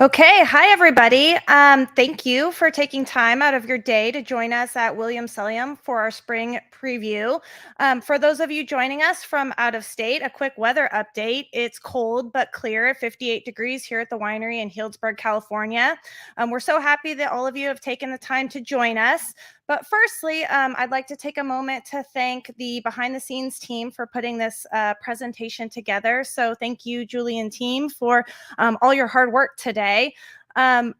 Okay, hi everybody. Thank you for taking time out of your day to join us at Selyem for our spring preview. For those of you joining us from out of state, a quick weather update. It's cold but clear at 58 degrees here at the winery in Healdsburg, California. We're so happy that all of you have taken the time to join us. But firstly, I'd like to take a moment to thank the behind the scenes team for putting this presentation together. So thank you, Julie and team, for all your hard work today. Um,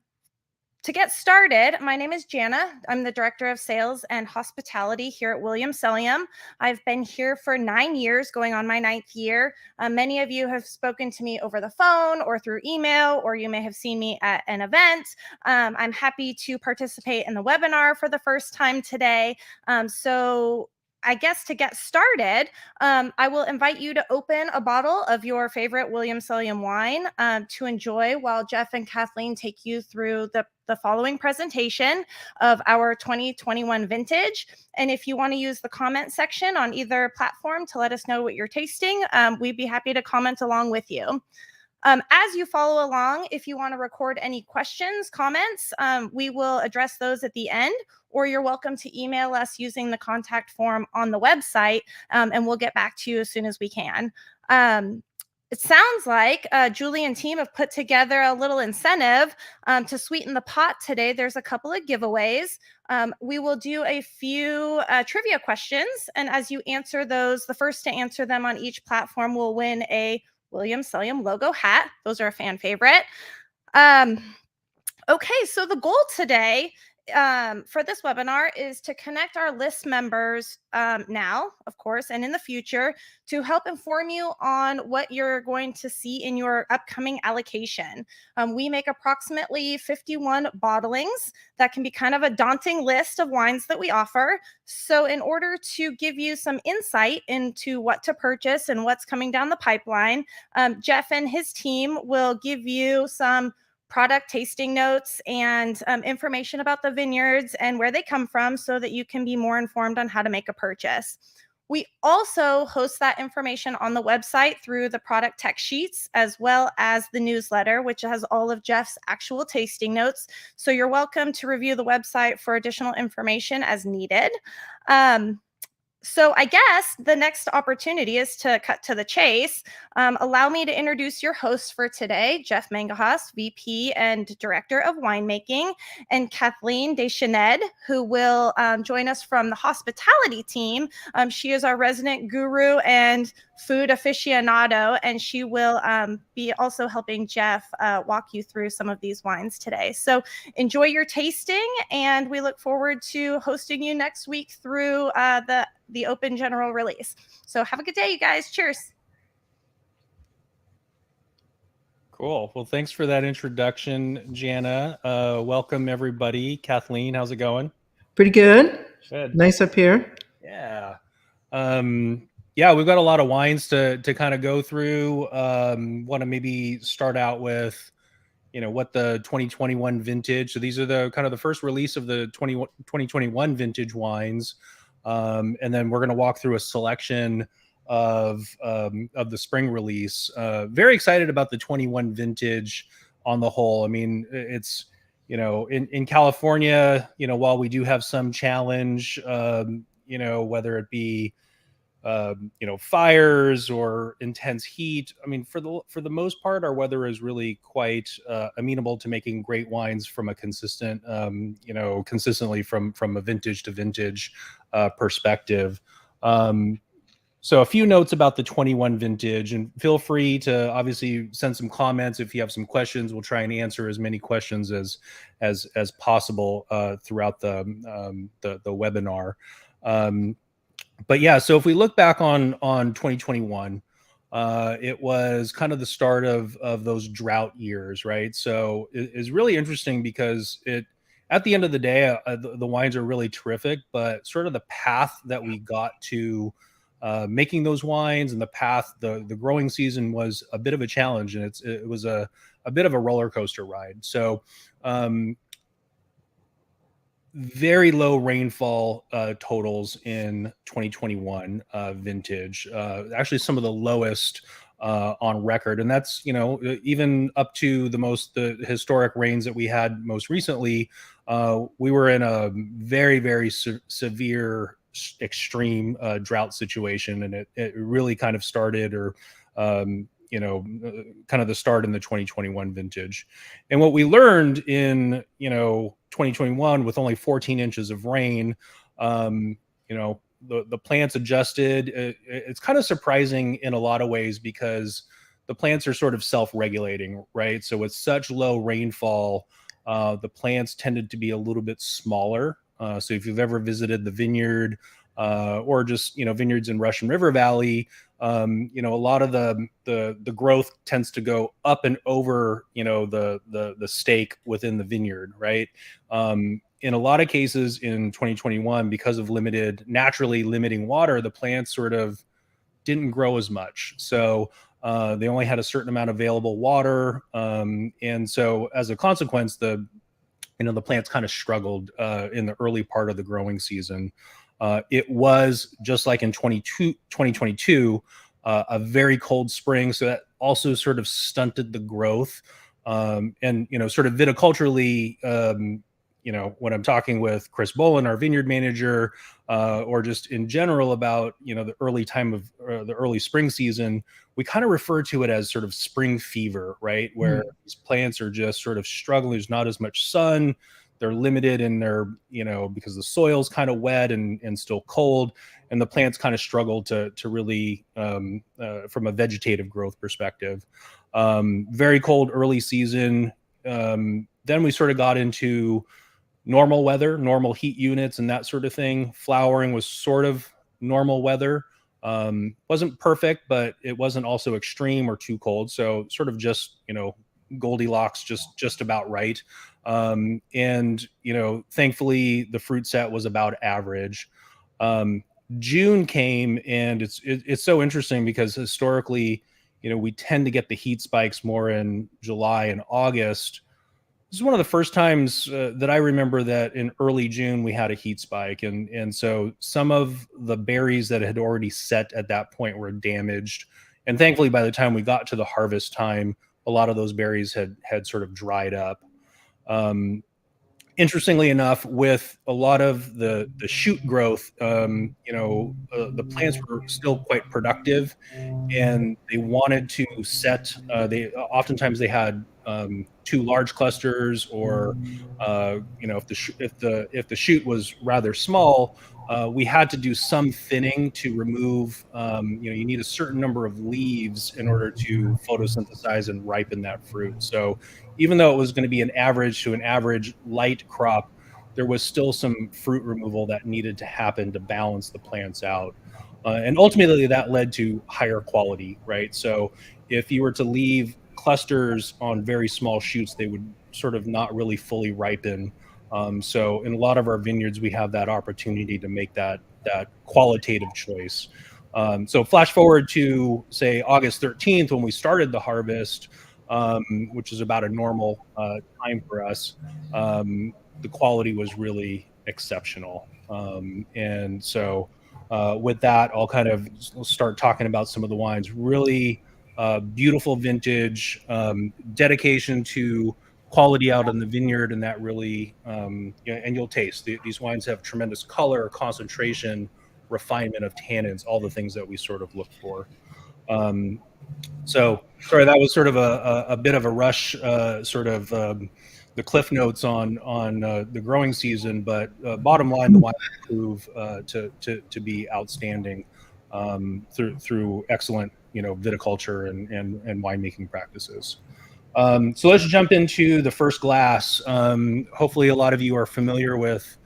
to get started, my name is Jana. I'm the Director of Sales and Hospitality here at Selyem. I've been here for 9 years, going on my 9th year. Many of you have spoken to me over the phone or through email, or you may have seen me at an event. I'm happy to participate in the webinar for the first time today. So I guess to get started, I will invite you to open a bottle of your favorite Selyem wine to enjoy while Jeff and Kathleen take you through the following presentation of our 2021 vintage. And if you want to use the comment section on either platform to let us know what you're tasting, we'd be happy to comment along with you. As you follow along, if you want to record any questions, comments, we will address those at the end, or you're welcome to email us using the contact form on the website, and we'll get back to you as soon as we can. It sounds like Julie and team have put together a little incentive to sweeten the pot today. There's a couple of giveaways. We will do a few trivia questions, and as you answer those, the first to answer them on each platform will win a Selyem logo hat. Those are a fan favorite. Okay, so the goal today for this webinar is to connect our list members now, of course, and in the future to help inform you on what you're going to see in your upcoming allocation. We make approximately 51 bottlings. That can be kind of a daunting list of wines that we offer. So in order to give you some insight into what to purchase and what's coming down the pipeline, Jeff and his team will give you some product tasting notes and information about the vineyards and where they come from so that you can be more informed on how to make a purchase. We also host that information on the website through the product tech sheets, as well as the newsletter, which has all of Jeff's actual tasting notes. So you're welcome to review the website for additional information as needed. So I guess the next opportunity is to cut to the chase. Allow me to introduce your hosts for today, Jeff Mangahas, VP and Director of Winemaking, and Kathleen deChadenedes, who will join us from the hospitality team. She is our resident guru and food aficionado, and she will be also helping Jeff walk you through some of these wines today. So enjoy your tasting, and we look forward to hosting you next week through the open general release. So have a good day, you guys. Cheers. Cool. Well, thanks for that introduction, Jana. Welcome, everybody. Kathleen, how's it going? Pretty good. Good. Nice up here. Yeah. Yeah, we've got a lot of wines to kind of go through. Want to maybe start out with, what the 2021 vintage. So these are the kind of the first release of the 2021 vintage wines. And then we're going to walk through a selection of the spring release. Very excited about the 21 vintage on the whole. I mean, it's, in California, while we do have some challenge, whether it be, fires or intense heat. I mean, for the most part, our weather is really quite amenable to making great wines from a consistently from a vintage to vintage perspective. So a few notes about the 21 vintage, and feel free to obviously send some comments if you have some questions. We'll try and answer as many questions as possible throughout the webinar. But yeah, so if we look back on 2021, it was kind of the start of those drought years, right? So it's really interesting because at the end of the day, the wines are really terrific, but sort of the path that we got to making those wines and the growing season was a bit of a challenge, and it was a bit of a roller coaster ride. So very low rainfall totals in 2021 vintage. Actually, some of the lowest on record. And that's, even up to the historic rains that we had most recently, we were in a very, very severe, extreme drought situation. And it really kind of started, or, kind of the start in the 2021 vintage. And what we learned in, 2021 with only 14 inches of rain, the plants adjusted. It's kind of surprising in a lot of ways because the plants are sort of self-regulating, right? So with such low rainfall, the plants tended to be a little bit smaller. So if you've ever visited the vineyard, or just vineyards in Russian River Valley, a lot of the growth tends to go up and over the stake within the vineyard, right? In a lot of cases in 2021, because of naturally limiting water, the plants sort of didn't grow as much. So they only had a certain amount of available water. And so as a consequence, the plants kind of struggled in the early part of the growing season. It was just like in 2022, a very cold spring. So that also sort of stunted the growth. And, sort of viticulturally, when I'm talking with Chris Bolin, our vineyard manager, or just in general about, the early time of the early spring season, we kind of refer to it as sort of spring fever, right? Where these plants are just sort of struggling. There's not as much sun. They're limited in their, because the soil's kind of wet and still cold, and the plants kind of struggle to really, from a vegetative growth perspective. Very cold early season. Then we sort of got into normal weather, normal heat units and that sort of thing. Flowering was sort of normal weather. Wasn't perfect, but it wasn't also extreme or too cold. So sort of just, Goldilocks, just about right. And thankfully the fruit set was about average. June came, and it's so interesting because historically, we tend to get the heat spikes more in July and August. This is one of the first times that I remember that in early June we had a heat spike, and so some of the berries that had already set at that point were damaged. And thankfully, by the time we got to the harvest time, a lot of those berries had sort of dried up. Interestingly enough, with a lot of the shoot growth, the plants were still quite productive, and they wanted to set. They oftentimes they had two large clusters, or if the shoot was rather small, we had to do some thinning to remove. You need a certain number of leaves in order to photosynthesize and ripen that fruit. So even though it was going to be an average light crop, there was still some fruit removal that needed to happen to balance the plants out. And ultimately that led to higher quality, right? So if you were to leave clusters on very small shoots, they would sort of not really fully ripen. So in a lot of our vineyards, we have that opportunity to make that qualitative choice. So flash forward to, say, August 13th, when we started the harvest, which is about a normal time for us. The quality was really exceptional. And so with that, I'll kind of start talking about some of the wines. Really beautiful vintage, dedication to quality out in the vineyard, and that really, and you'll taste. These wines have tremendous color, concentration, refinement of tannins, all the things that we sort of look for. So sorry, that was sort of a bit of a rush, sort of the cliff notes on the growing season, but bottom line, the wine prove to be outstanding through excellent viticulture and winemaking practices. So let's jump into the first glass. Hopefully, a lot of you are familiar with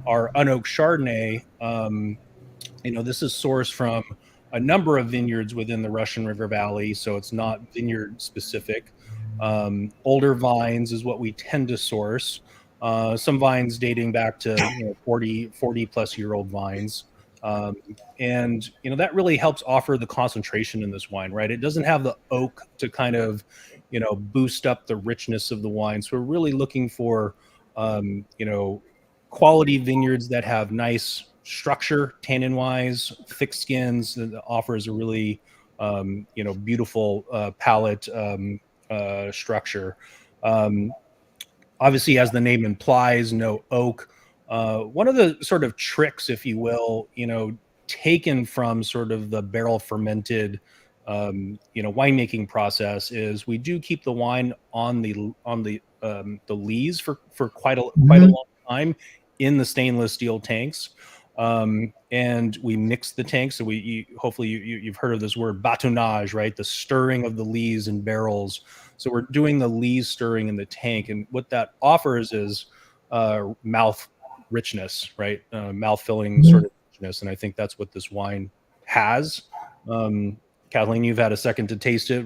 our unoaked Chardonnay. This is sourced from a number of vineyards within the Russian River Valley, so it's not vineyard specific. Older vines is what we tend to source. Some vines dating back to 40 plus year old vines. And that really helps offer the concentration in this wine, right? It doesn't have the oak to kind of boost up the richness of the wine. So we're really looking for quality vineyards that have nice structure, tannin wise, thick skins, that offers a really beautiful palate structure. Um, Obviously, as the name implies, no oak. One of the sort of tricks, if you will, taken from sort of the barrel fermented, winemaking process is we do keep the wine on the lees for quite a Mhm. long time in the stainless steel tanks. And we mix the tanks. So hopefully you've heard of this word batonnage, right? The stirring of the lees and barrels. So we're doing the lees stirring in the tank, and what that offers is mouth richness, right? Mouth filling sort Mhm. of richness, and I think that's what this wine has. Um, Kathleen, you've had a second to taste it.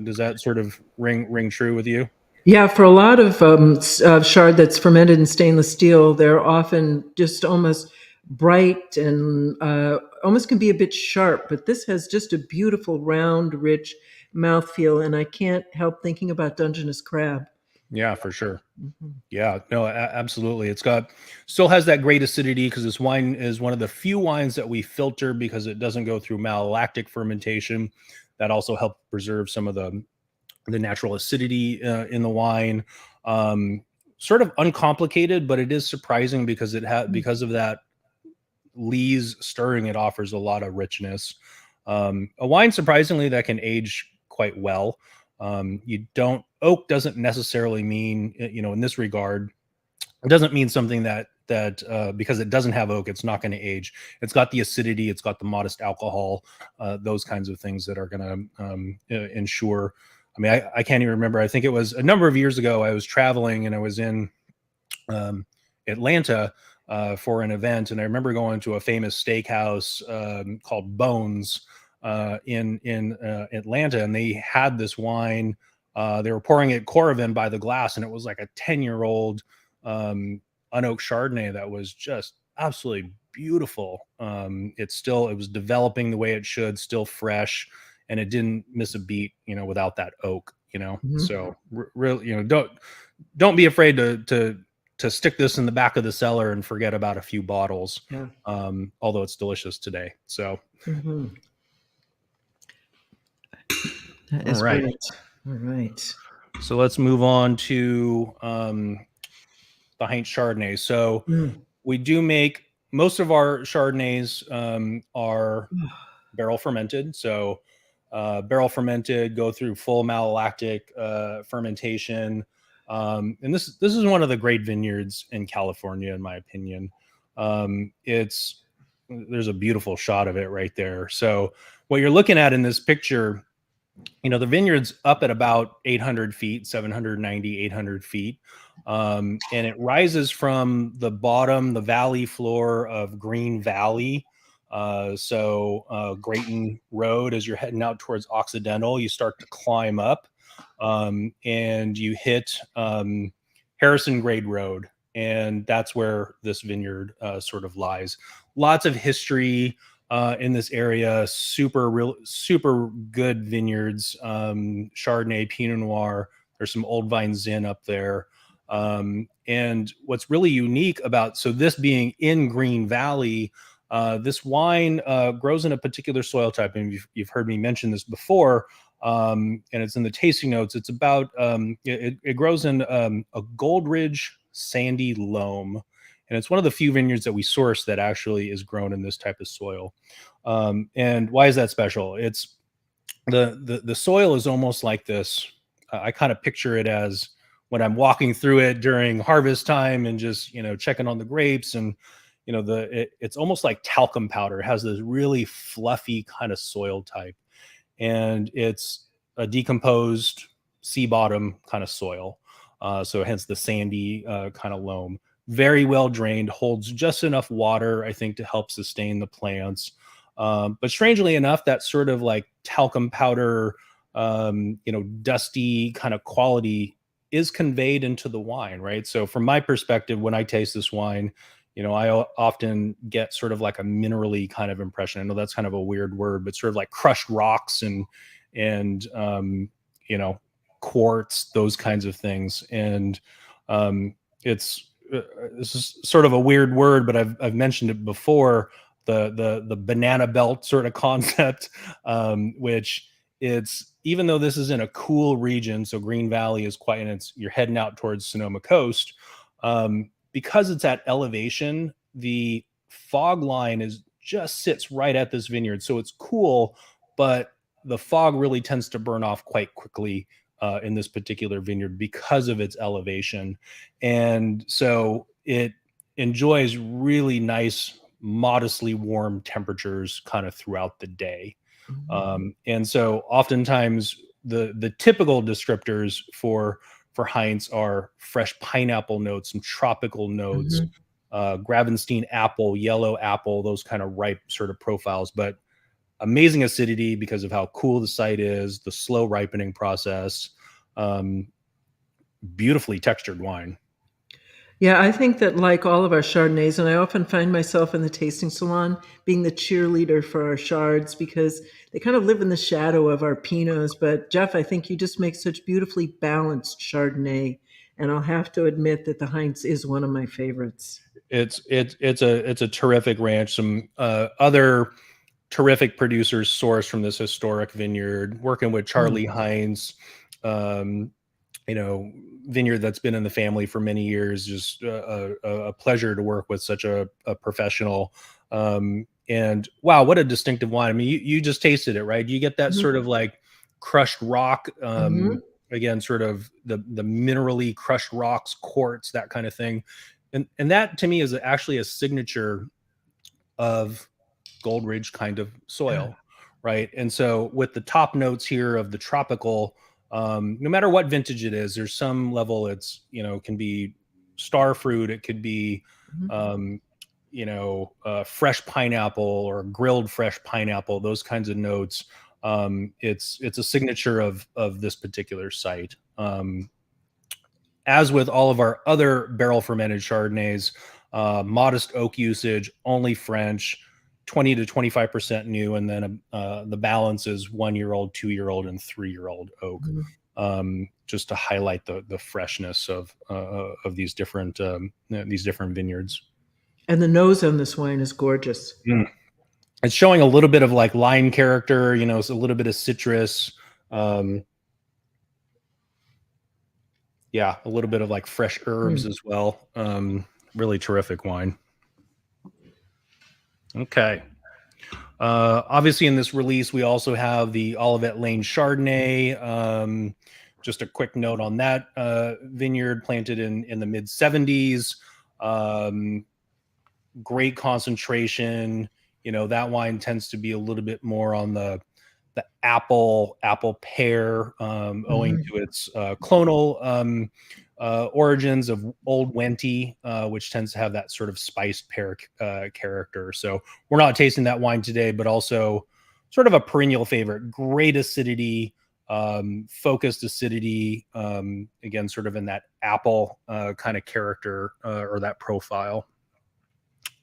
Does that sort of ring true with you? Yeah, for a lot of chard that's fermented in stainless steel, they're often just almost bright and almost can be a bit sharp. But this has just a beautiful, round, rich mouthfeel, and I can't help thinking about Dungeness crab. Yeah, for sure. Mhm. Yeah, no, absolutely. Still has that great acidity because this wine is one of the few wines that we filter because it doesn't go through malolactic fermentation. That also helps preserve some of the natural acidity in the wine. Um, Sort of uncomplicated, but it is surprising because of that lees stirring. It offers a lot of richness. A wine surprisingly that can age quite well. You don't Oak doesn't necessarily mean in this regard it doesn't mean something that because it doesn't have oak, it's not going to age. It's got the acidity, it's got the modest alcohol, those kinds of things that are going to ensure. I mean, I can't even remember. I think it was a number of years ago. I was traveling and I was in um, Atlanta for an event, and I remember going to a famous steakhouse called Bones in Atlanta, and they had this wine. They were pouring it Coravin by the glass, and it was like a 10-year-old unoaked Chardonnay that was just absolutely beautiful. It was developing the way it should, still fresh, and it didn't miss a beat, without that oak. Mhm. So really, don't be afraid to stick this in the back of the cellar and forget about a few bottles. Yeah. Although it's delicious today. So, Mhm. That all is right. great. All right. So let's move on to the Heinz Chardonnay. So Mm. we do make most of our Chardonnays are barrel fermented. So barrel fermented, go through full malolactic fermentation. And this is one of the great vineyards in California, in my opinion. There's a beautiful shot of it right there. So what you're looking at in this picture, the vineyard's up at about 800 feet, 790, 800 feet. And it rises from the bottom, the valley floor of Green Valley. Grayton Road, as you're heading out towards Occidental, you start to climb up and you hit Harrison Grade Road. And that's where this vineyard sort of lies. Lots of history in this area. Super good vineyards. Chardonnay, Pinot Noir. There's some Old Vine Zin up there. And what's really unique about this being in Green Valley, this wine grows in a particular soil type, and you've heard me mention this before. And it's in the tasting notes. It's about it grows in a Goldridge sandy loam, and it's one of the few vineyards that we source that actually is grown in this type of soil. And why is that special? It's the soil is almost like this. I kind of picture it as when I'm walking through it during harvest time and just checking on the grapes, and it's almost like talcum powder. It has this really fluffy kind of soil type, and it's a decomposed sea bottom kind of soil. So hence the sandy kind of loam. Very well drained, holds just enough water, I think, to help sustain the plants. But strangely enough, that sort of like talcum powder, dusty kind of quality is conveyed into the wine, right? So from my perspective, when I taste this wine, I often get sort of like a minerally kind of impression. I know that's kind of a weird word, but sort of like crushed rocks and quartz, those kinds of things. And it's this is sort of a weird word, but I've mentioned it before. the banana belt sort of concept, which it's, even though this is in a cool region, so Green Valley is quite, and you're heading out towards Sonoma Coast, because it's at elevation, the fog line just sits right at this vineyard, so it's cool, but the fog really tends to burn off quite quickly in this particular vineyard because of its elevation, and so it enjoys really nice, modestly warm temperatures kind of throughout the day. And so oftentimes the typical descriptors for Heinz are fresh pineapple notes, some tropical notes, Gravenstein apple, yellow apple, those kind of ripe sort of profiles, but amazing acidity because of how cool the site is, the slow ripening process, beautifully textured wine. Yeah, I think that like all of our Chardonnays, and I often find myself in the tasting salon being the cheerleader for our Chards because they kind of live in the shadow of our Pinots. But Jeff, I think you just make such beautifully balanced Chardonnay, and I'll have to admit that the Heinz is one of my favorites. It's a terrific ranch. Some other terrific producers sourced from this historic vineyard, working with Charlie Heinz, vineyard that's been in the family for many years. Just a pleasure to work with such a professional. And wow, what a distinctive wine. I mean, you just tasted it, right? You get that sort of like crushed rock, again, sort of the minerally crushed rocks, quartz, that kind of thing. And that to me is actually a signature of Gold Ridge kind of soil, right? And so with the top notes here of the tropical, no matter what vintage it is, there's some level, it's, can be star fruit, it could be, fresh pineapple or grilled fresh pineapple, those kinds of notes. It's a signature of this particular site. As with all of our other barrel fermented Chardonnays, modest oak usage, only French, 20 to 25% new, and then the balance is 1-year-old, 2-year-old, and 3-year-old oak, just to highlight the freshness of these different vineyards. And the nose on this wine is gorgeous. It's showing a little bit of like lime character, it's a little bit of citrus. Yeah, a little bit of like fresh herbs as well. Really terrific wine. Okay. Obviously in this release, we also have the Olivet Lane Chardonnay. Just a quick note on that vineyard, planted in the mid 70s. Great concentration. That wine tends to be a little bit more on the apple pear, owing to its clonal origins of Old Wenty, which tends to have that sort of spiced pear character. So we're not tasting that wine today, but also sort of a perennial favorite. Great acidity, focused acidity, again, sort of in that apple kind of character or that profile.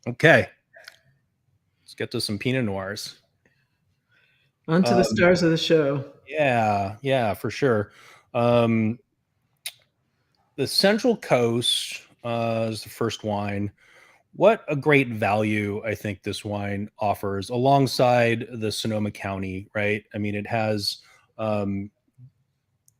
Okay, let's get to some Pinot Noirs. On to the stars of the show. Yeah, for sure. The Central Coast is the first wine. What a great value I think this wine offers alongside the Sonoma County, right? I mean, it has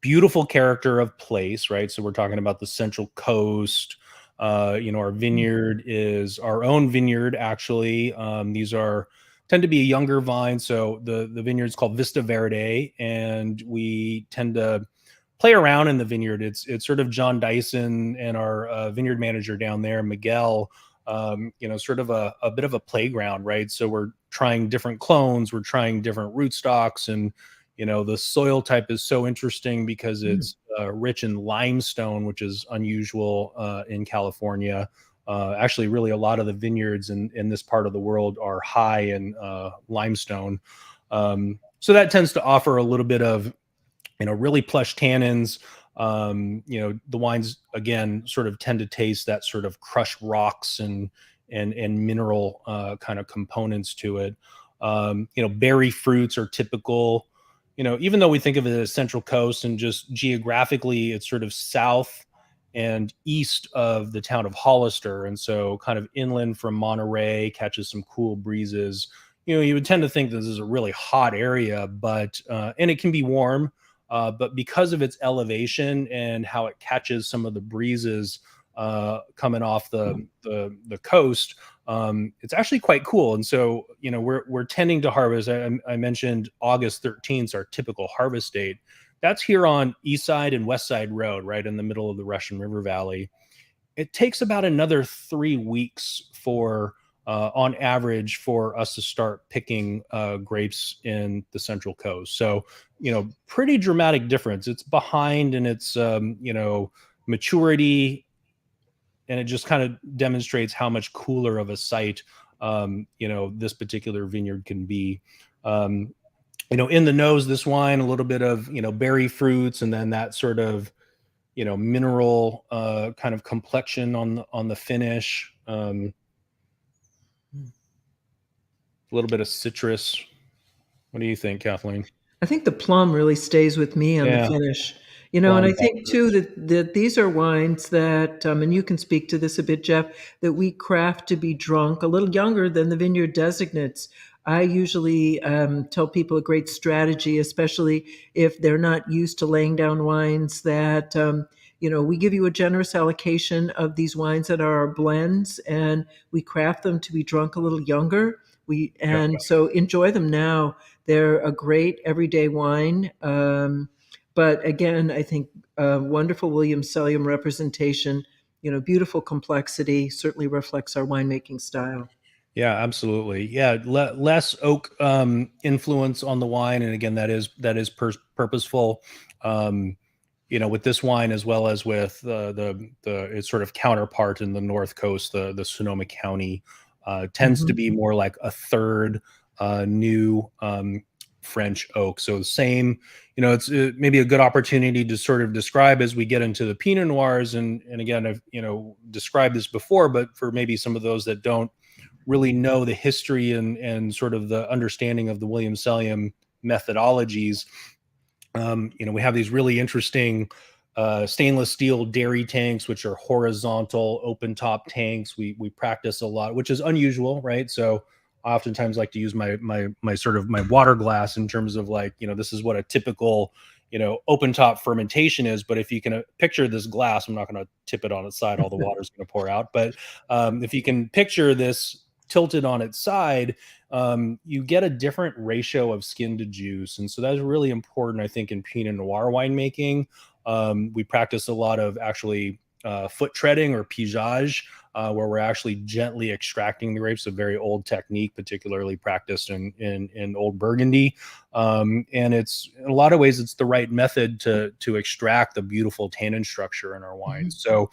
beautiful character of place, right? So we're talking about the Central Coast. Our vineyard is our own vineyard, actually. These tend to be a younger vine. So the vineyard is called Vista Verde, and we tend to play around in the vineyard. It's sort of John Dyson and our vineyard manager down there, Miguel, sort of a bit of a playground, right? So we're trying different clones, we're trying different rootstocks, and the soil type is so interesting because it's rich in limestone, which is unusual in California. Actually, really, a lot of the vineyards in this part of the world are high in limestone. So that tends to offer a little bit of, really plush tannins. The wines, again, sort of tend to taste that sort of crushed rocks and mineral kind of components to it. Berry fruits are typical. Even though we think of it as Central Coast and just geographically, it's sort of south and east of the town of Hollister. And so kind of inland from Monterey, catches some cool breezes. You would tend to think this is a really hot area, but and it can be warm, but because of its elevation and how it catches some of the breezes coming off the coast, it's actually quite cool. And so, we're tending to harvest. I mentioned August 13th is our typical harvest date. That's here on East Side and West Side Road, right in the middle of the Russian River Valley. It takes about another 3 weeks on average, for us to start picking grapes in the Central Coast. So, pretty dramatic difference. It's behind in its, maturity, and it just kind of demonstrates how much cooler of a site, this particular vineyard can be. In the nose, this wine, a little bit of, berry fruits, and then that sort of, mineral kind of complexion on the finish. A little bit of citrus. What do you think, Kathleen? I think the plum really stays with me on the finish. And I think too that these are wines that, and you can speak to this a bit, Jeff, that we craft to be drunk a little younger than the vineyard designates. I usually tell people a great strategy, especially if they're not used to laying down wines, that we give you a generous allocation of these wines that are our blends, and we craft them to be drunk a little younger. So enjoy them now. They're a great everyday wine. But again, I think wonderful William Selyem representation, beautiful complexity, certainly reflects our winemaking style. Yeah, absolutely. Yeah, less oak influence on the wine, and again, that is purposeful. With this wine, as well as with its sort of counterpart in the North Coast, the Sonoma County, tends to be more like a third new French oak. So the same, it's maybe a good opportunity to sort of describe as we get into the Pinot Noirs. And again, I've, described this before, but for maybe some of those that don't really know the history and sort of the understanding of the William Selyem methodologies, we have these really interesting stainless steel dairy tanks, which are horizontal open top tanks. We practice a lot, which is unusual, right? So I oftentimes like to use my sort of my water glass in terms of like, this is what a typical, open top fermentation is. But if you can picture this glass, I'm not going to tip it on its side, all the water is going to pour out. But if you can picture this tilted on its side, you get a different ratio of skin to juice. And so that's really important, I think, in Pinot Noir winemaking. We practice a lot of actually foot treading or pigeage, where we're actually gently extracting the grapes, a very old technique, particularly practiced in Old Burgundy. And it's, in a lot of ways, it's the right method to extract the beautiful tannin structure in our wines. So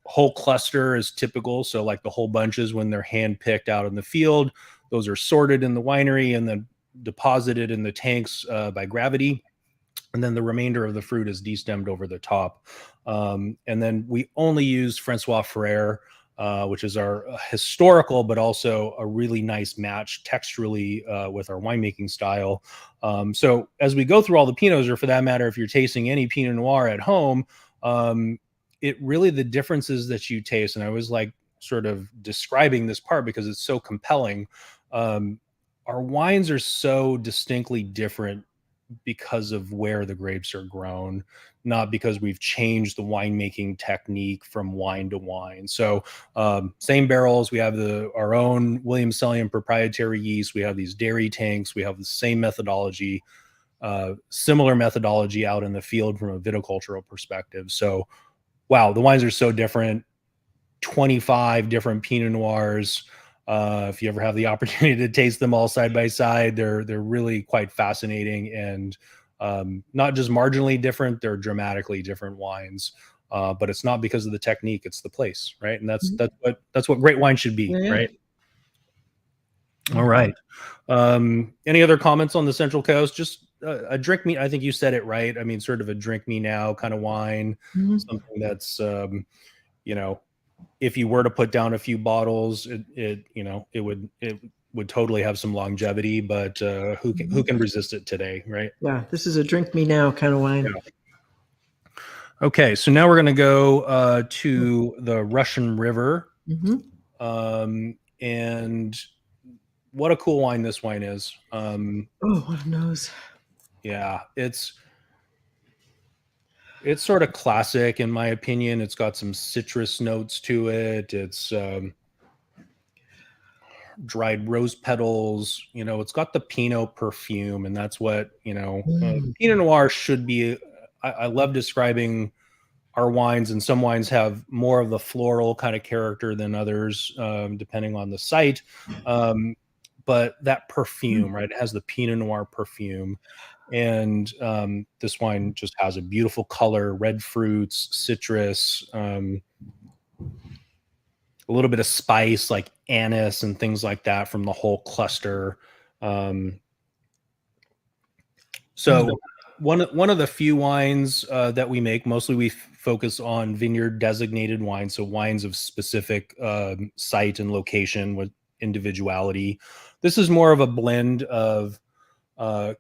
whole cluster is typical. So like the whole bunches, when they're hand picked out in the field, those are sorted in the winery and then deposited in the tanks by gravity. And then the remainder of the fruit is destemmed over the top. And then we only use Francois Frere, which is our historical, but also a really nice match texturally with our winemaking style. So as we go through all the Pinots, or for that matter, if you're tasting any Pinot Noir at home, it really, the differences that you taste, and I was like sort of describing this part because it's so compelling. Our wines are so distinctly different because of where the grapes are grown, not because we've changed the winemaking technique from wine to wine. So same barrels, we have our own William Selyem proprietary yeast. We have these dairy tanks. We have the same methodology, similar methodology out in the field from a viticultural perspective. So, wow, the wines are so different. 25 different Pinot Noirs. If you ever have the opportunity to taste them all side by side, they're really quite fascinating, and not just marginally gì, they're dramatically different wines. But it's not because of the technique; it's the place, right? And that's what great wine should be, right? All right. Any other comments on the Central Coast? Just a drink me. I think you said it right. I mean, sort of a drink me now kind of wine, something that's if you were to put down a few bottles, it would totally have some longevity, but who can resist it today, right? Yeah, this is a drink me now kind of wine. Okay, so now we're going to go to the Russian River. And what a cool wine this wine is. Oh, what a nose. Yeah, it's sort of classic in my opinion. It's got some citrus notes to it. It's dried rose petals. It's got the Pinot perfume, and that's what, Pinot Noir should be. I love describing our wines, and some wines have more of the floral kind of character than others, depending on the site. But that perfume, right? It has the Pinot Noir perfume. And this wine just has a beautiful color, red fruits, citrus, a little bit of spice like anise and things like that from the whole cluster. So one of the few wines that we make, mostly we focus on vineyard designated wines, so wines of specific site and location with individuality. This is more of a blend of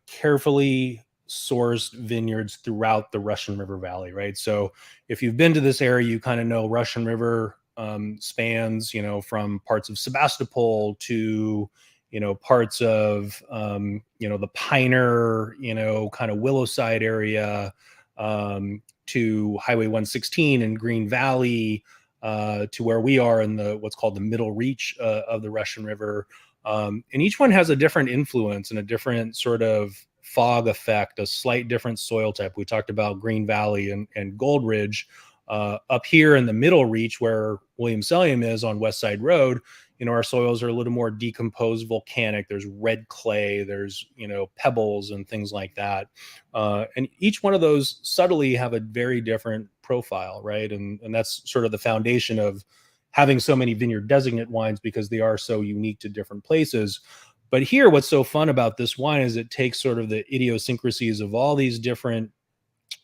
carefully sourced vineyards throughout the Russian River Valley, right? So if you've been to this area, you kind of know Russian River spans, from parts of Sebastopol to, parts of, the Piner, kind of Willowside area, to Highway 116 and Green Valley, to where we are in what's called the middle reach of the Russian River. And each one has a different influence and a different sort of fog effect, a slight different soil type. We talked about Green Valley and Gold Ridge. Up here in the middle reach where William Selyem is on West Side Road, our soils are a little more decomposed volcanic. There's red clay, there's, pebbles and things like that. And each one of those subtly have a very different profile, right? And that's sort of the foundation of having so many vineyard designate wines, because they are so unique to different places. But here, what's so fun about this wine is it takes sort of the idiosyncrasies of all these different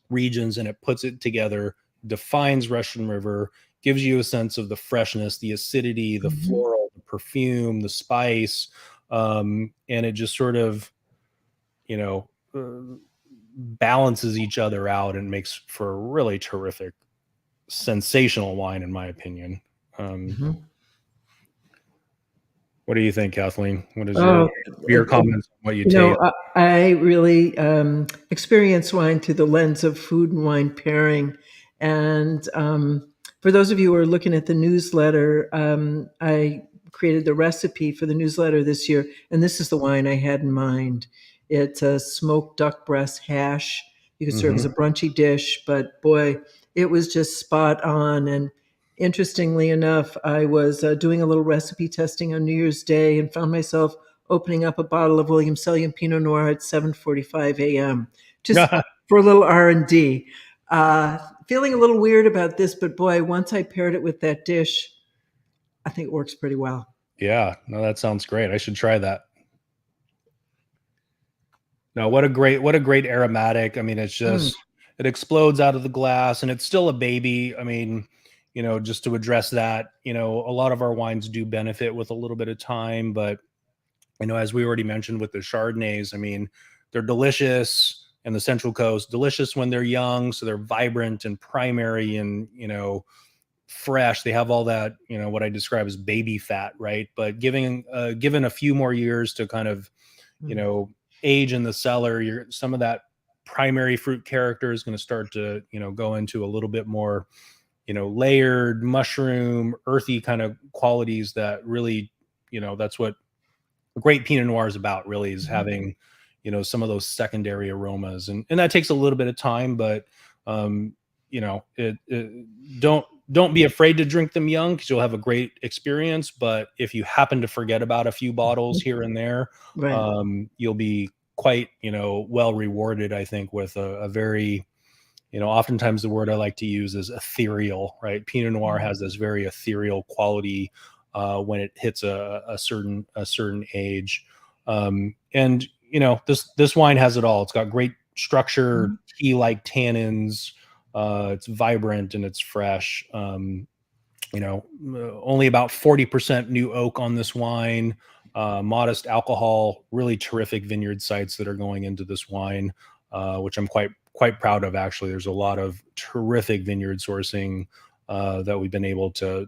regions and it puts it together, defines Russian River, gives you a sense of the freshness, the acidity, the floral, the perfume, the spice, and it just sort of, balances each other out and makes for a really terrific, sensational wine, in my opinion. What do you think, Kathleen? What is your comments on what you taste? I really experience wine through the lens of food and wine pairing. And for those of you who are looking at the newsletter, I created the recipe for the newsletter this year, and this is the wine I had in mind. It's a smoked duck breast hash. You can serve as a brunchy dish, but boy, it was just spot on. And interestingly enough, I was doing a little recipe testing on New Year's Day and found myself opening up a bottle of William Selyem Pinot Noir at 7:45 a.m. just for a little R&D. Feeling a little weird about this, but boy, once I paired it with that dish, I think it works pretty well. Yeah, no, that sounds great. I should try that. No, what a great aromatic. I mean, it's just, it explodes out of the glass and it's still a baby. I mean, just to address that, a lot of our wines do benefit with a little bit of time, but, as we already mentioned with the Chardonnays, I mean, they're delicious in the Central Coast, delicious when they're young. So they're vibrant and primary and, fresh. They have all that, what I describe as baby fat, right? But given a few more years to kind of, age in the cellar, some of that primary fruit character is going to start to, go into a little bit more, layered mushroom, earthy kind of qualities that really, that's what a great Pinot Noir is about, really, is having, some of those secondary aromas. And that takes a little bit of time, but, don't be afraid to drink them young, because you'll have a great experience. But if you happen to forget about a few bottles here and there, Right. you'll be quite, well rewarded, I think, with a very, oftentimes the word I like to use is ethereal, right? Pinot Noir has this very ethereal quality when it hits a certain age. And, this wine has it all. It's got great structure, tea-like tannins. It's vibrant and it's fresh. Only about 40% new oak on this wine. Modest alcohol, really terrific vineyard sites that are going into this wine, which I'm quite quite proud of, actually. There's a lot of terrific vineyard sourcing that we've been able to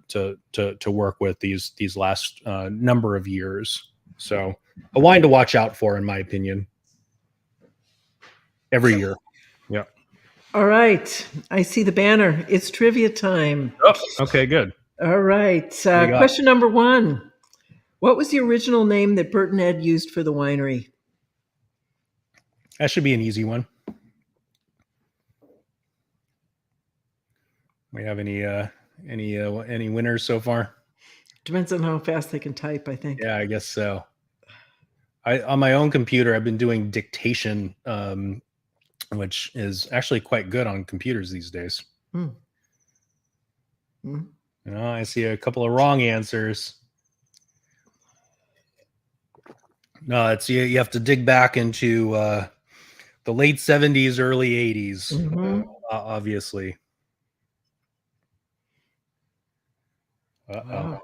work with these last number of years. So a wine to watch out for, in my opinion, every year. Yeah. All right. I see the banner. It's trivia time. Oh, okay, good. All right. What do you got? Question number 1. What was the original name that Bert and Ed used for the winery? That should be an easy one. We have any winners so far? Depends on how fast they can type, I think. Yeah, I guess so. On my own computer, I've been doing dictation, which is actually quite good on computers these days. I see a couple of wrong answers. No, it's you have to dig back into the late 70s, early 80s, obviously. Wow.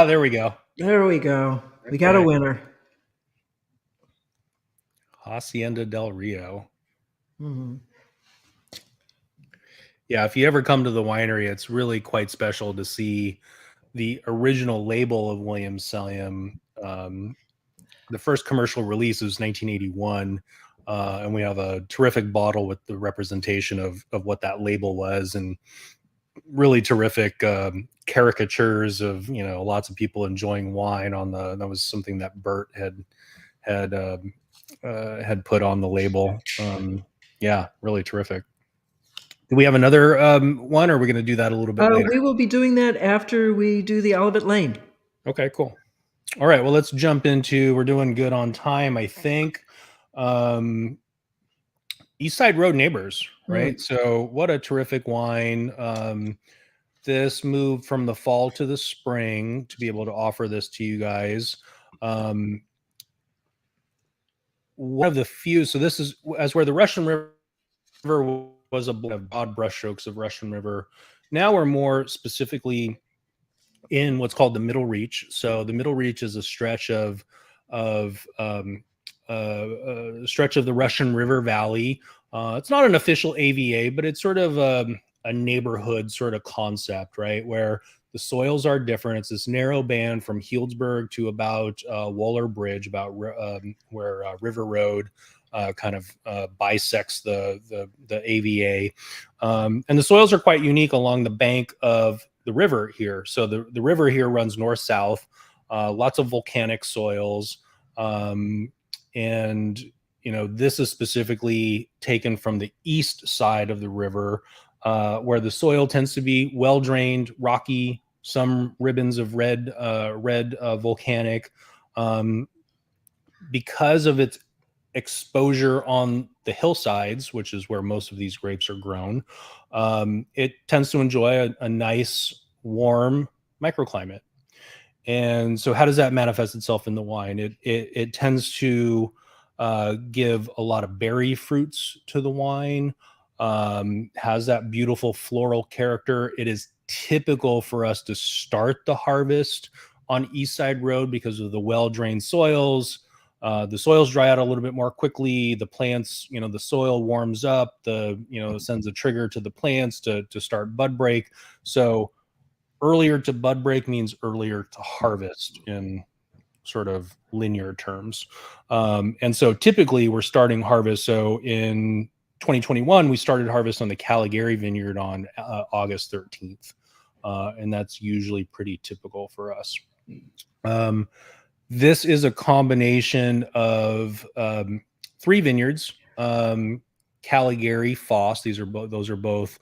There we go. There we go. We got a winner. Hacienda del Rio. Yeah, if you ever come to the winery, it's really quite special to see the original label of William Selyem. The first commercial release was 1981, and we have a terrific bottle with the representation of what that label was, and really terrific caricatures of lots of people enjoying wine on that was something that Bert had put on the label. Yeah, really terrific. Do we have another one, or are we going to do that a little bit later? We will be doing that after we do the Olivet Lane. Okay, cool. All right, well, let's jump into, we're doing good on time, I think. East Side Road Neighbors, right? So what a terrific wine. This moved from the fall to the spring to be able to offer this to you guys. One of the few, so this is as where the Russian River was a broad brushstrokes of Russian River. Now we're more specifically in what's called the Middle Reach. So the Middle Reach is a stretch of the Russian River Valley. It's not an official AVA, but it's sort of a neighborhood sort of concept, right? Where the soils are different. It's this narrow band from Healdsburg to about Waller Bridge, about where River Road kind of bisects the AVA. And the soils are quite unique along the bank of the river here. So the river here runs north-south, lots of volcanic soils. And, this is specifically taken from the east side of the river, where the soil tends to be well-drained, rocky, some ribbons of red volcanic. Because of its exposure on the hillsides, which is where most of these grapes are grown, it tends to enjoy a nice, warm microclimate. And so how does that manifest itself in the wine? It tends to give a lot of berry fruits to the wine, has that beautiful floral character. It is typical for us to start the harvest on East Side Road because of the well-drained soils. The soils dry out a little bit more quickly. The plants, the soil warms up, sends a trigger to the plants to start bud break. So earlier to bud break means earlier to harvest in sort of linear terms. And so typically we're starting harvest. So in 2021, we started harvest on the Caligari vineyard on August 13th. And that's usually pretty typical for us. This is a combination of 3 vineyards, Caligari, Foss. Those are both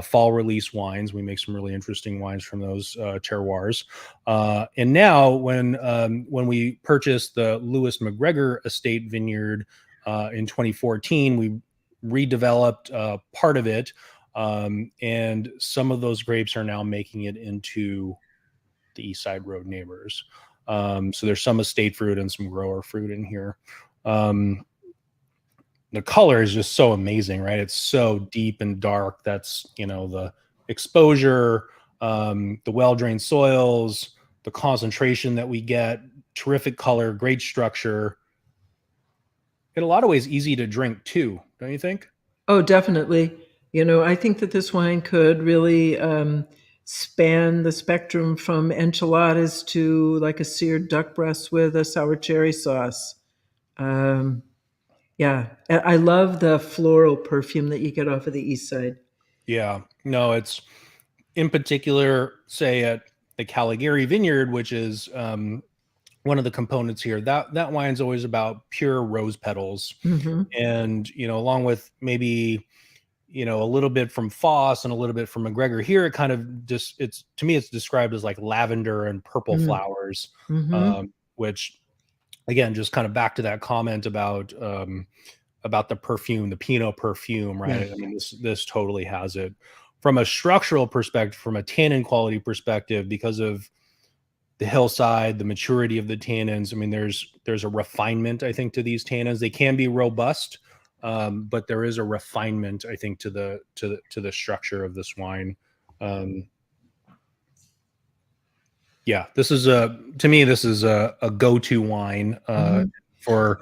fall release wines. We make some really interesting wines from those terroirs. And now, when we purchased the Lewis McGregor Estate Vineyard in 2014, we redeveloped part of it, and some of those grapes are now making it into the East Side Road Neighbors. So there's some estate fruit and some grower fruit in here. The color is just so amazing, right? It's so deep and dark. That's, the exposure, the well-drained soils, the concentration that we get, terrific color, great structure. in a lot of ways easy to drink too, don't you think? Oh, definitely. I think that this wine could really span the spectrum from enchiladas to like a seared duck breast with a sour cherry sauce. Um, yeah, I love the floral perfume that you get off of the east side. Yeah, no, it's in particular, say at the Caligari Vineyard, which is one of the components here. That wine's always about pure rose petals, Hmm. and along with maybe a little bit from Foss and a little bit from McGregor. Here, it kind of just it's to me it's described as like lavender and purple flowers, Hmm. which again just kind of back to that comment about the perfume, the Pinot perfume, Yeah. right? I mean, this totally has it. From a structural perspective, from a tannin quality perspective, because of the hillside, the maturity of the tannins. I mean, there's a refinement, I think, to these tannins. They can be robust, but there is a refinement, I think, to the structure of this wine. Yeah, this is to me this is a go-to wine for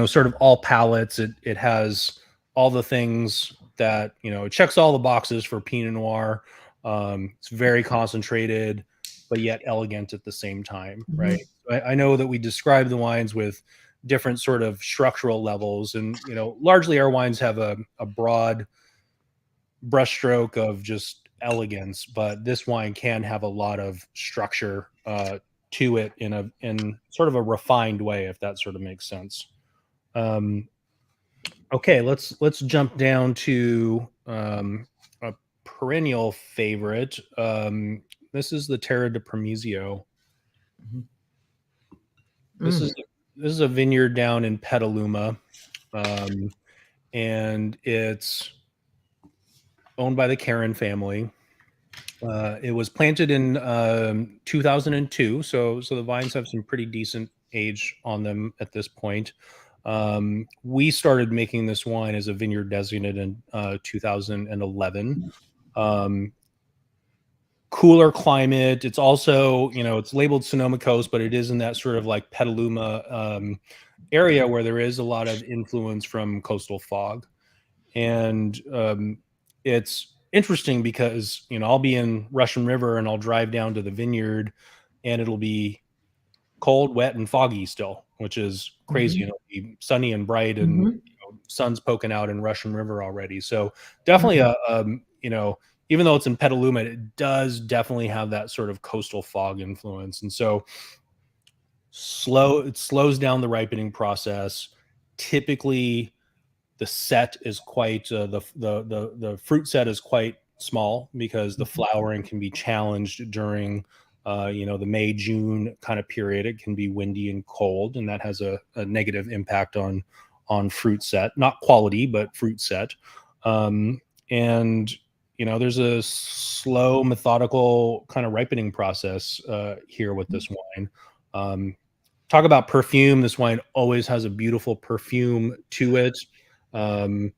sort of all palates. It has all the things that it checks all the boxes for Pinot Noir. It's very concentrated, but yet elegant at the same time, right? I know that we describe the wines with different sort of structural levels, and largely our wines have a broad brushstroke of just elegance, but this wine can have a lot of structure to it in sort of a refined way, if that sort of makes sense. Okay, let's jump down to a perennial favorite. This is the Terra de Promesio. This is a vineyard down in Petaluma, and it's owned by the Karen family. It was planted in 2002, so the vines have some pretty decent age on them at this point. We started making this wine as a vineyard designate in 2011. Cooler climate. It's also, it's labeled Sonoma Coast, but it is in that sort of like Petaluma area where there is a lot of influence from coastal fog. And it's interesting because I'll be in Russian River and I'll drive down to the vineyard and it'll be cold, wet, and foggy still, which is crazy. It'll be sunny and bright and sun's poking out in Russian River already. So definitely even though it's in Petaluma, it does definitely have that sort of coastal fog influence. And so it slows down the ripening process. Typically the set is quite the fruit set is quite small because the flowering can be challenged during the May June kind of period. It can be windy and cold, and that has a negative impact on fruit set, not quality but fruit set. And there's a slow methodical kind of ripening process here with this wine. Talk about perfume. This wine always has a beautiful perfume to it. It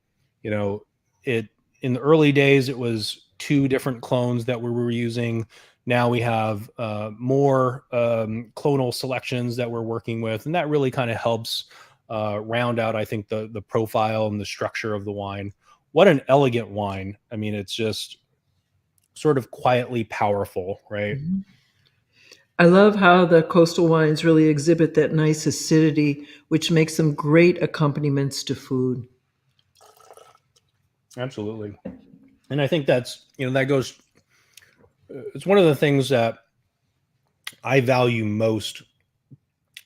in the early days it was 2 different clones that we were using. Now we have more clonal selections that we're working with, and that really kind of helps round out, I think, the profile and the structure of the wine. What an elegant wine! I mean, it's just sort of quietly powerful, right? I love how the coastal wines really exhibit that nice acidity, which makes them great accompaniments to food. Absolutely. And I think that's, that goes, it's one of the things that I value most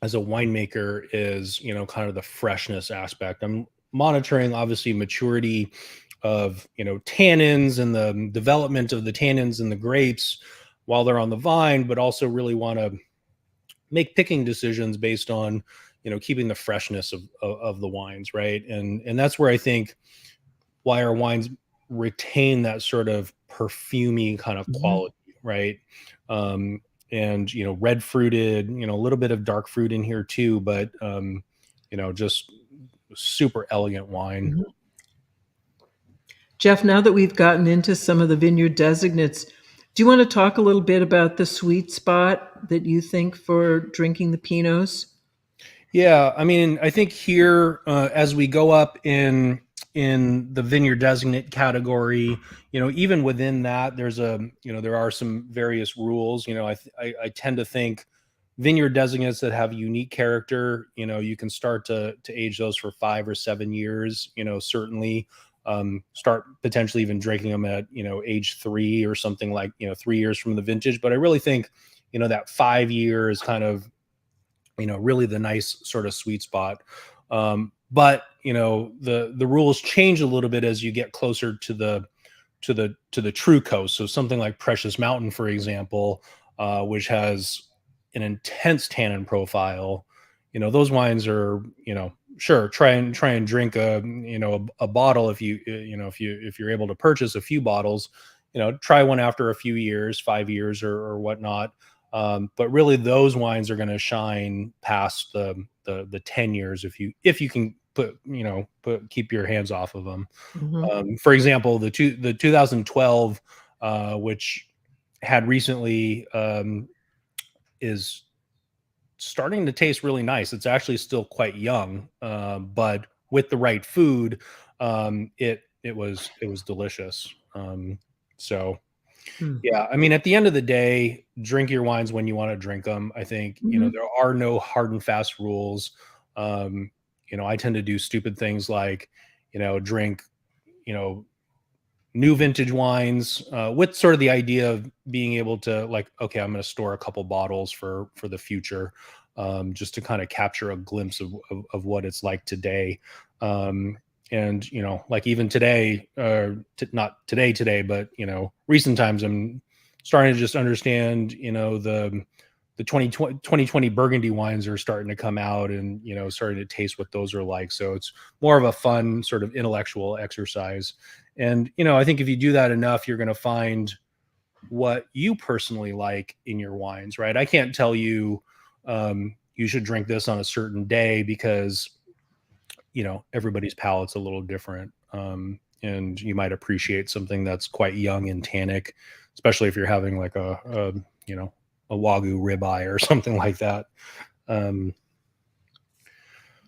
as a winemaker is, kind of the freshness aspect. I'm monitoring obviously maturity of, tannins and the development of the tannins in the grapes while they're on the vine, but also really want to make picking decisions based on, keeping the freshness of the wines. Right. And that's where I think why our wines retain that sort of perfumey kind of quality, right? And red fruited, a little bit of dark fruit in here too, but just super elegant wine. Jeff, now that we've gotten into some of the vineyard designates, do you want to talk a little bit about the sweet spot that you think for drinking the Pinots? Yeah, I mean, I think here as we go up in the vineyard designate category, even within that, there are some various rules. I tend to think vineyard designates that have unique character, you can start to age those for 5 or 7 years. Certainly start potentially even drinking them at age 3 or something, like 3 years from the vintage. But I really think that 5 year is kind of really the nice sort of sweet spot. But the rules change a little bit as you get closer to the true coast. So something like Precious Mountain, for example, which has an intense tannin profile. Those wines are, sure, try and drink a bottle if you're able to purchase a few bottles. Try one after a few years, 5 years or whatnot. But really, those wines are going to shine past the 10 years if you can keep your hands off of them. For example, the 2012, which had recently, is starting to taste really nice. It's actually still quite young, but with the right food, it was delicious. So. Yeah, I mean, at the end of the day, drink your wines when you want to drink them. I think, there are no hard and fast rules. I tend to do stupid things like, drink, you know, new vintage wines with sort of the idea of being able to, like, okay, I'm going to store a couple bottles for the future, just to kind of capture a glimpse of what it's like today. And like even today, not today, but recent times, I'm starting to just understand, the 2020 Burgundy wines are starting to come out, and starting to taste what those are like. So it's more of a fun sort of intellectual exercise. And I think if you do that enough, you're going to find what you personally like in your wines, right? I can't tell you you should drink this on a certain day, because everybody's palate's a little different. And you might appreciate something that's quite young and tannic, especially if you're having like a Wagyu ribeye or something like that. All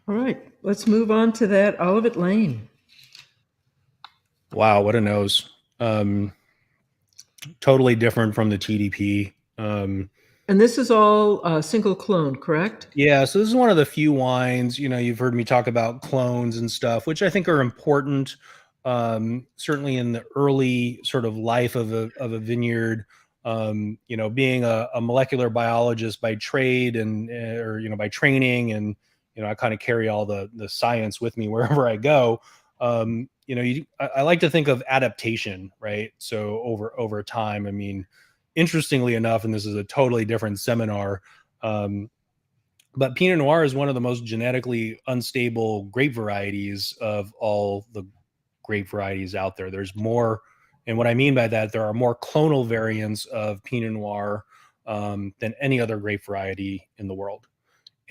right, let's move on to that Olivet Lane. Wow, what a nose. Totally different from the TDP. And this is all single clone, correct? Yeah, so this is one of the few wines, you've heard me talk about clones and stuff, which I think are important, certainly in the early sort of life of a vineyard. Being a molecular biologist by trade or by training, and I kind of carry all the science with me wherever I go. I like to think of adaptation, right? So over time, I mean, interestingly enough, and this is a totally different seminar, but Pinot Noir is one of the most genetically unstable grape varieties of all the grape varieties out there. There's more, and what I mean by that, there are more clonal variants of Pinot Noir than any other grape variety in the world.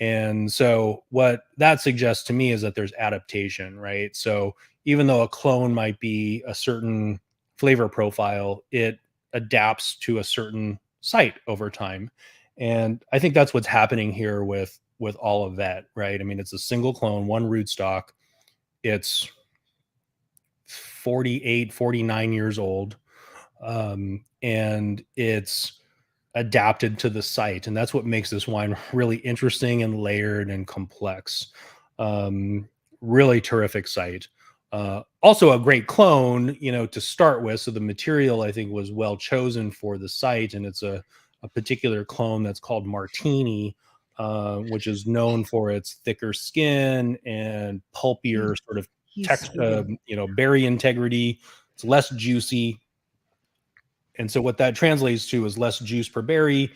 And so what that suggests to me is that there's adaptation, right? So even though a clone might be a certain flavor profile, it adapts to a certain site over time. And I think that's what's happening here with Olivet, right? I mean, it's a single clone, one rootstock. It's 48, 49 years old. And it's adapted to the site, and that's what makes this wine really interesting and layered and complex. Really terrific site. Also a great clone, to start with. So the material, I think, was well chosen for the site, and it's a particular clone that's called Martini, which is known for its thicker skin and pulpier sort of texture, berry integrity. It's less juicy. And so what that translates to is less juice per berry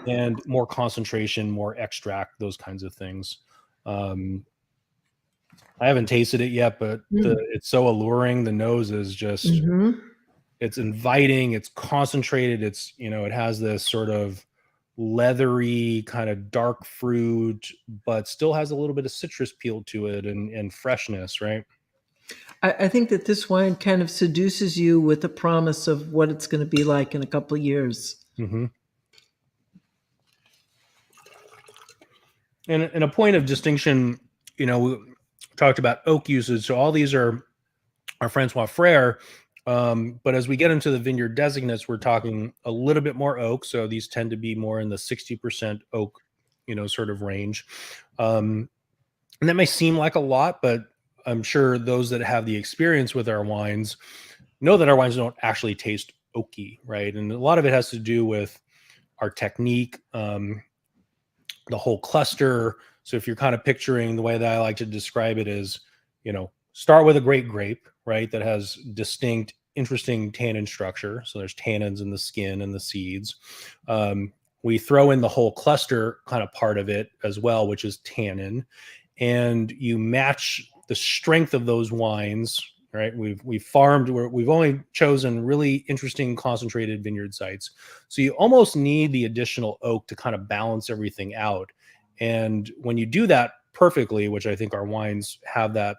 and more concentration, more extract, those kinds of things. I haven't tasted it yet, but it's so alluring. The nose is just, it's inviting, it's concentrated. It's, it has this sort of leathery kind of dark fruit, but still has a little bit of citrus peel to it and freshness, right? I think that this wine kind of seduces you with the promise of what it's going to be like in a couple of years. Mm-hmm. And a point of distinction, we talked about oak usage. So all these are Francois Frere. But as we get into the vineyard designates, we're talking a little bit more oak. So these tend to be more in the 60% oak, sort of range. And that may seem like a lot, but I'm sure those that have the experience with our wines know that our wines don't actually taste oaky, right? And a lot of it has to do with our technique, the whole cluster. So if you're kind of picturing, the way that I like to describe it is, start with a great grape, right? That has distinct, interesting tannin structure. So there's tannins in the skin and the seeds. We throw in the whole cluster kind of part of it as well, which is tannin. And you match the strength of those wines, right? We've farmed, we've only chosen really interesting concentrated vineyard sites. So you almost need the additional oak to kind of balance everything out. And when you do that perfectly, which I think our wines have that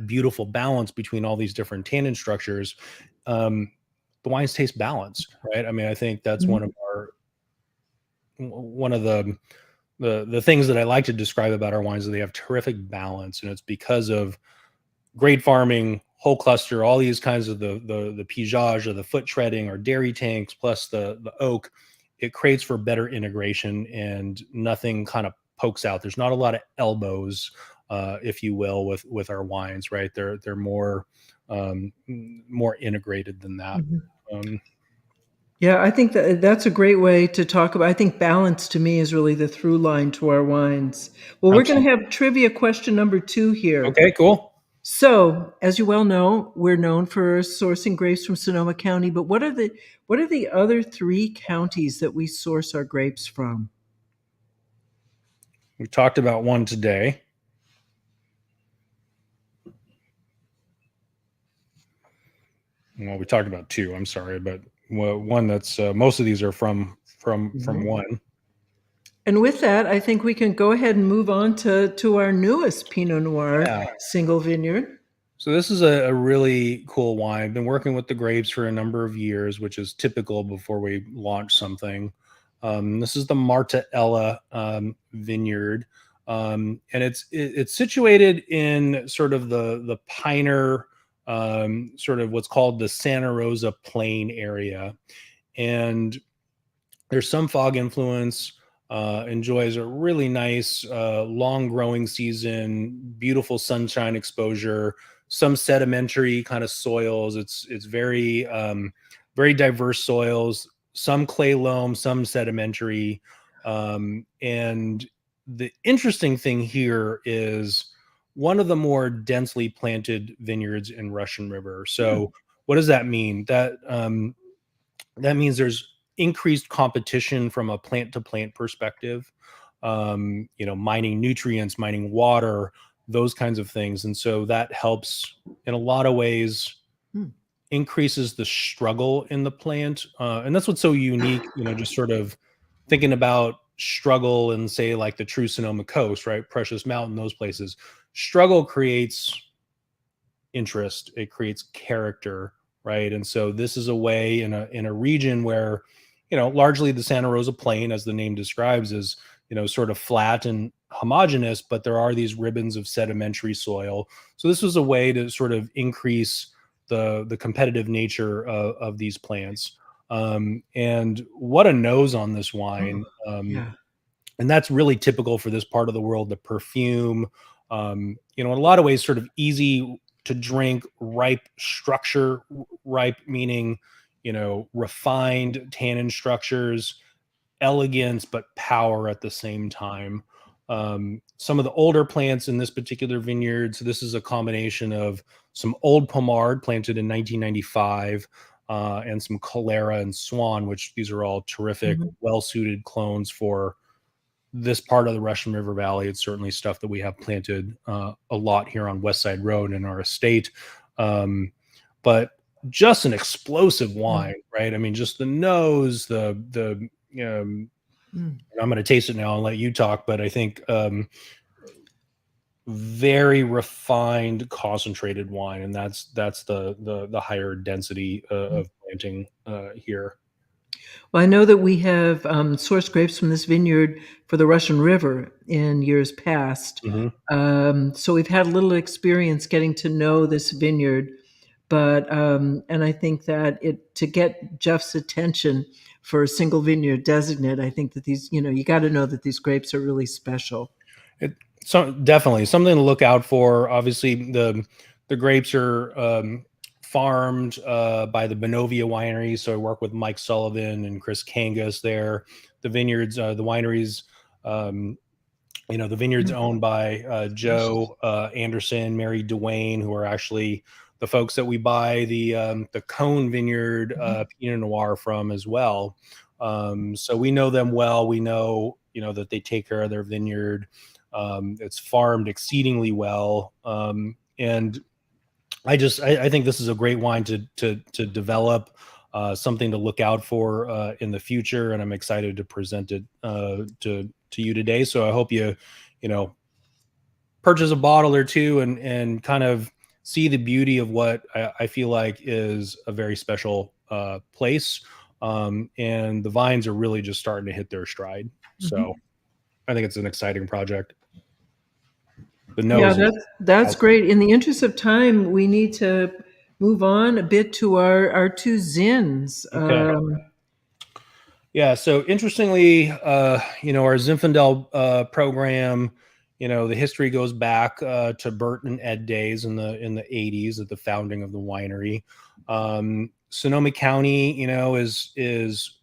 beautiful balance between all these different tannin structures, the wines taste balanced, right? I mean, I think that's one of the things that I like to describe about our wines, is they have terrific balance, and it's because of great farming, whole cluster, all these kinds of the pigeage or the foot treading or dairy tanks, plus the oak. It creates for better integration, and nothing kind of pokes out. There's not a lot of elbows, if you will, with our wines, right? They're more integrated than that. Yeah, I think that's a great way to talk about. I think balance to me is really the through line to our wines. Well, we're going to have trivia question number 2 here. Okay, cool. So, as you well know, we're known for sourcing grapes from Sonoma County, but what are the other 3 counties that we source our grapes from? We talked about one today. Well, we talked about 2. I'm sorry, but one that's most of these are from one. And with that, I think we can go ahead and move on to our newest Pinot Noir single vineyard. So this is a really cool wine. I've been working with the grapes for a number of years, which is typical before we launch something. This is the Marta Ella vineyard, and it's situated in sort of the Piner, sort of what's called the Santa Rosa Plain area, and there's some fog influence. Enjoys a really nice long growing season, beautiful sunshine exposure, some sedimentary kind of soils. It's very very diverse soils, some clay loam, some sedimentary. And the interesting thing here is one of the more densely planted vineyards in Russian River. So what does that mean? That means there's increased competition from a plant to plant perspective, mining nutrients, mining water, those kinds of things. And so that helps in a lot of ways, increases the struggle in the plant. And that's what's so unique, just sort of thinking about struggle and say like the true Sonoma Coast, right? Precious Mountain, those places. Struggle creates interest. It creates character. Right. And so this is a way in a region where, largely the Santa Rosa Plain, as the name describes, is, sort of flat and homogeneous, but there are these ribbons of sedimentary soil. So this was a way to sort of increase the competitive nature of these plants. And what a nose on this wine. And that's really typical for this part of the world, the perfume, in a lot of ways, sort of easy to drink, ripe structure, ripe meaning, refined tannin structures, elegance, but power at the same time. Some of the older plants in this particular vineyard, so this is a combination of some old Pomard planted in 1995 and some Calera and Swan, which these are all terrific, well-suited clones for this part of the Russian River Valley. It's certainly stuff that we have planted a lot here on West Side Road in our estate. But just an explosive wine, right? I mean, just the nose, I'm going to taste it now and let you talk, but I think very refined, concentrated wine, and that's the higher density of planting here. Well, I know that we have sourced grapes from this vineyard for the Russian River in years past. So we've had a little experience getting to know this vineyard, but and I think that to get Jeff's attention for a single vineyard designate, I think that these, you got to know that these grapes are really special. So definitely something to look out for. Obviously, the grapes are farmed by the Bonovia winery. So I work with Mike Sullivan and Chris Kangas there. The vineyards, the wineries, the vineyards owned by Joe Anderson, Mary Dwayne, who are actually the folks that we buy the Cone Vineyard Pinot Noir from as well. So we know them well. We know that they take care of their vineyard. It's farmed exceedingly well, and I think this is a great wine to develop, something to look out for in the future, and I'm excited to present it to you today. So I hope you purchase a bottle or two and kind of see the beauty of what I feel like is a very special place, and the vines are really just starting to hit their stride. So I think it's an exciting project. The nose. Yeah, that's great. In the interest of time, we need to move on a bit to our two Zins. Okay. Yeah. So interestingly, our Zinfandel program, the history goes back to Bert and Ed days in the 80s at the founding of the winery. Sonoma County, is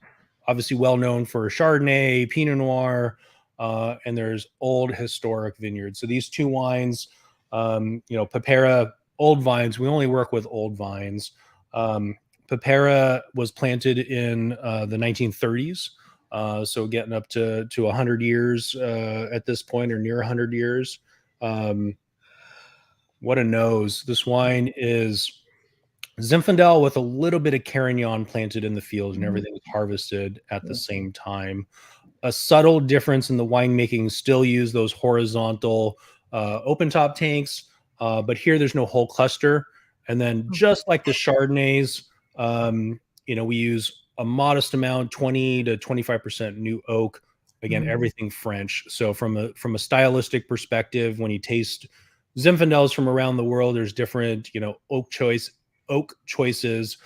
obviously well known for Chardonnay, Pinot Noir, and there's old historic vineyards. So these two wines, Pepera, old vines. We only work with old vines. Pepera was planted in the 1930s, so getting up to 100 years at this point, or near 100 years. What a nose. This wine is Zinfandel with a little bit of Carignan planted in the field, and everything was harvested at the same time. A subtle difference in the winemaking, still use those horizontal open top tanks, but here there's no whole cluster. And then just like the Chardonnays, we use a modest amount, 20 to 25% new oak. Again, everything French. So from a stylistic perspective, when you taste Zinfandels from around the world, there's different, oak choices.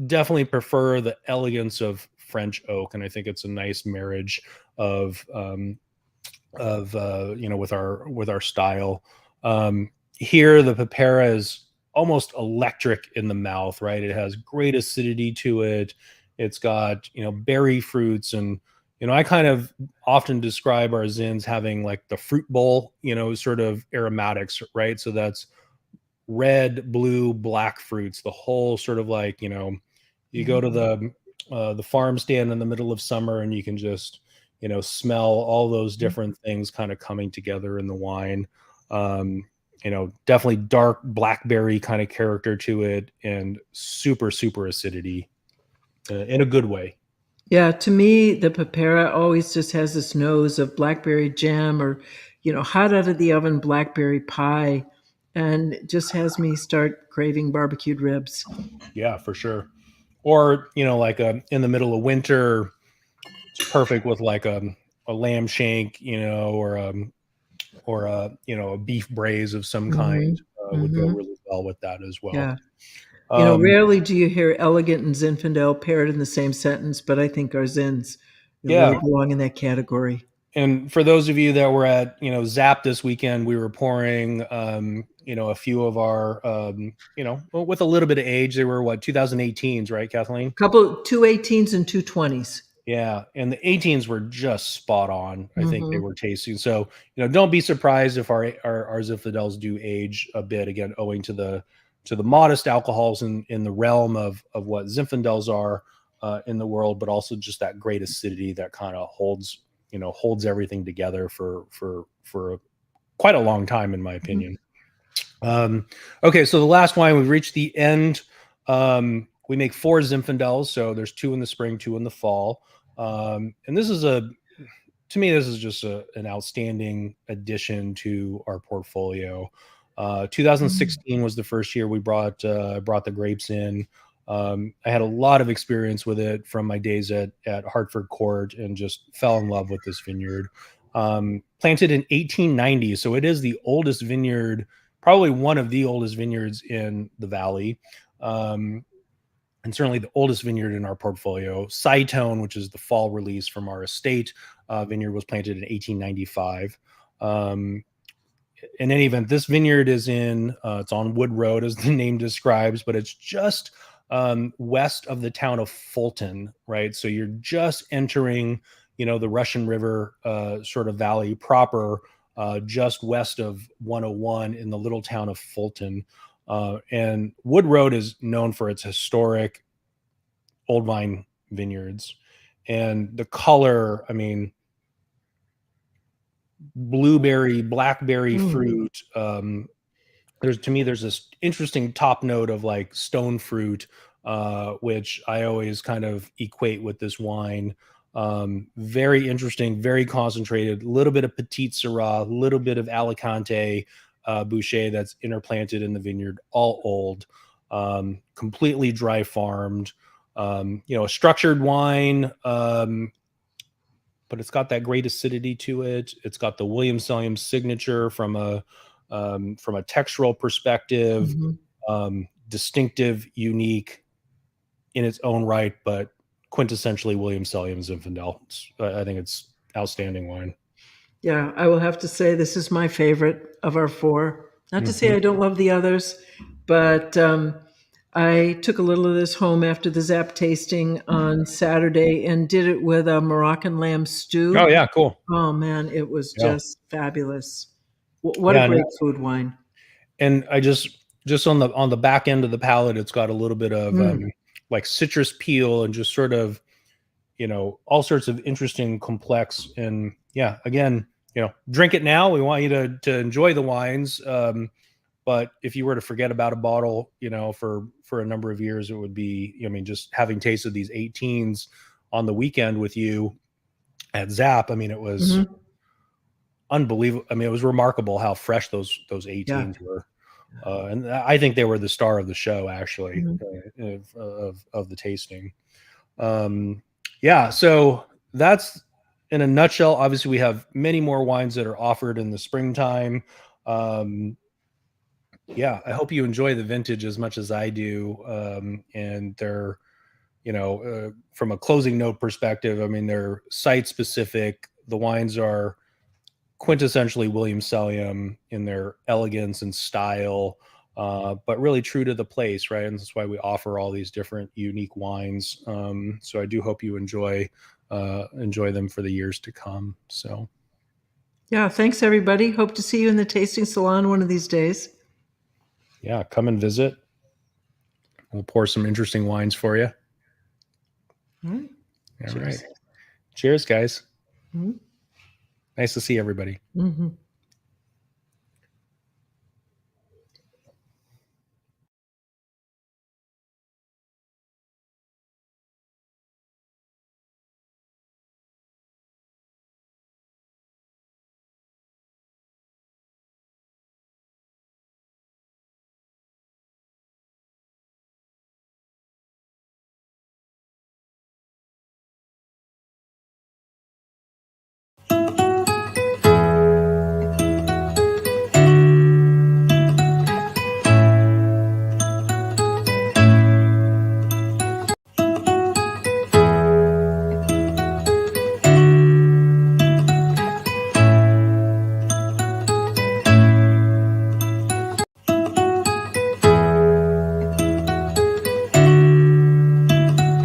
Definitely prefer the elegance of French oak, and I think it's a nice marriage of with our style. Here the Pepera is almost electric in the mouth, right? It has great acidity to it. It's got berry fruits, and I kind of often describe our Zins having like the fruit bowl, sort of aromatics, right? So that's red, blue, black fruits, the whole sort of like, you go to the farm stand in the middle of summer and you can just, smell all those different things kind of coming together in the wine. Definitely dark blackberry kind of character to it, and super, super acidity in a good way. Yeah, to me, the Pepera always just has this nose of blackberry jam, or, hot out of the oven blackberry pie, and it just has me start craving barbecued ribs. Yeah, for sure. Or, like in the middle of winter, it's perfect with like a lamb shank, or a beef braise of some kind would go really well with that as well. Yeah. Rarely do you hear elegant and Zinfandel paired in the same sentence, but I think our Zins really belong in that category. And for those of you that were at, Zap this weekend, we were pouring, a few of our, with a little bit of age. They were 2018s, right, Kathleen? Couple 218s and 220s. Yeah, and the 18s were just spot on. I think they were tasting. So, don't be surprised if our Zinfandels do age a bit, again, owing to the modest alcohols in the realm of what Zinfandels are in the world, but also just that great acidity that kind of holds everything together for quite a long time, in my opinion. Okay, so the last wine, we've reached the end. We make 4 Zinfandels, so there's 2 in the spring, 2 in the fall. And this is to me, this is just an outstanding addition to our portfolio. 2016 was the first year we brought the grapes in. I had a lot of experience with it from my days at Hartford Court, and just fell in love with this vineyard. Planted in 1890, so it is the oldest vineyard, probably one of the oldest vineyards in the valley, and certainly the oldest vineyard in our portfolio. Cytone, which is the fall release from our estate vineyard, was planted in 1895. In any event, this vineyard is it's on Wood Road, as the name describes, but it's just west of the town of Fulton, right? So you're just entering, the Russian River sort of valley proper, just west of 101 in the little town of Fulton. And Wood Road is known for its historic old vine vineyards. And the color, I mean, blueberry, blackberry fruit. There's this interesting top note of like stone fruit, which I always kind of equate with this wine. Very interesting, very concentrated, a little bit of Petit Syrah, a little bit of Alicante Boucher that's interplanted in the vineyard, all old, completely dry farmed, a structured wine, but it's got that great acidity to it. It's got the William Selyem signature from a textural perspective, distinctive, unique in its own right, but quintessentially William Selyem Zinfandel. I think it's outstanding wine. Yeah, I will have to say this is my favorite of our four. Not to say I don't love the others, but I took a little of this home after the Zap tasting on Saturday and did it with a Moroccan lamb stew. Oh yeah, cool. Oh man, it was just fabulous. What a great food wine. And I just on the back end of the palate, it's got a little bit of like citrus peel and just sort of, all sorts of interesting, complex, and again, drink it now. We want you to enjoy the wines. But if you were to forget about a bottle, for a number of years, it would be, just having tasted these 18s on the weekend with you at Zap. I mean, it was unbelievable. I mean, it was remarkable how fresh those 18s were. And I think they were the star of the show, actually, of the tasting. So that's in a nutshell. Obviously, we have many more wines that are offered in the springtime. I hope you enjoy the vintage as much as I do. And they're, from a closing note perspective, I mean, they're site specific. The wines are quintessentially William Selyem in their elegance and style, but really true to the place, right? And that's why we offer all these different unique wines. So I do hope you enjoy them for the years to come. So yeah, thanks everybody. Hope to see you in the tasting salon one of these days. Yeah, come and visit. We'll pour some interesting wines for you. All right. Cheers, guys. Nice to see everybody.